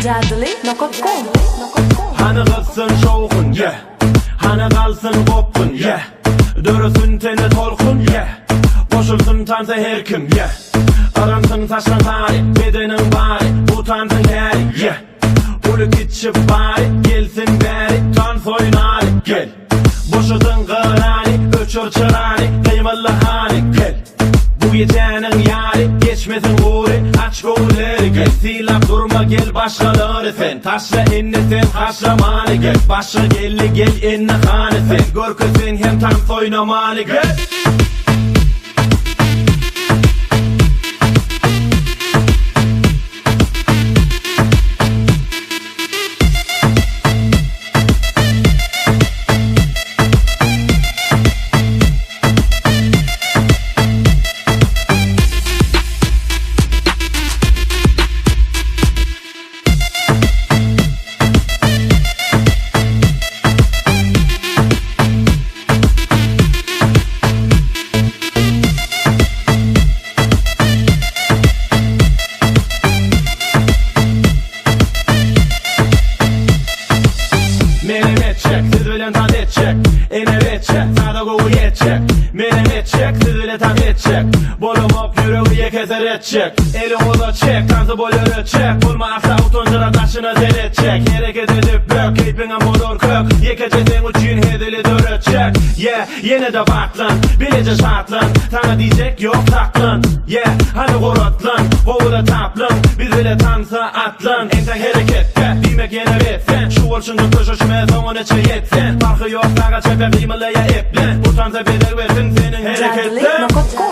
Jadli.com Hani kalsın şovkun, yeah. Hani kalsın kopkun, yeah. Dörüsün teni tolkun, yeah. Koşulsun tansa her kim, yeah. Aransın taşlan tarih, bedenin bari, utansın kari, yeah. Ulu gitşip bari, gelsin bari, tans oynari, gel. Boşudun kırani, öçür çırani, kıymalı hani, gel. Bu gecenin yari, geçmesin guri, aç gulleri, gel. Silap durma, gel başkaları sen. Taşla inne sen, haşlamanı gel. Başa gelli gel inne hanı sen. Görkü sen hem tam soynamanı gel. Siz bilen tat edecek, ene edecek, sada kovu yetecek. Menem edecek, siz bilen tat edecek. Bolumok yüreği keser edecek. Eli ola çek, tansı bol örecek. Bulma aksa utuncular taşına zel edecek. Hareket edip bök, keyfine motor kök. Yekeceksin uçun hedili dörecek. Yeah, yine de baklan, bilece şartlan. Sana diyecek yok saklan. Yeah, hani korotlan, kovu da taplan. Biz bile tansa atlan. Enten harekette, demek yine bitsen. Şu olşunca köşüşme zaman içe yetsen. Farkı yok sağa çepe kıymalıya eplen. Utansa bedel versin senin harekette. Jadli.com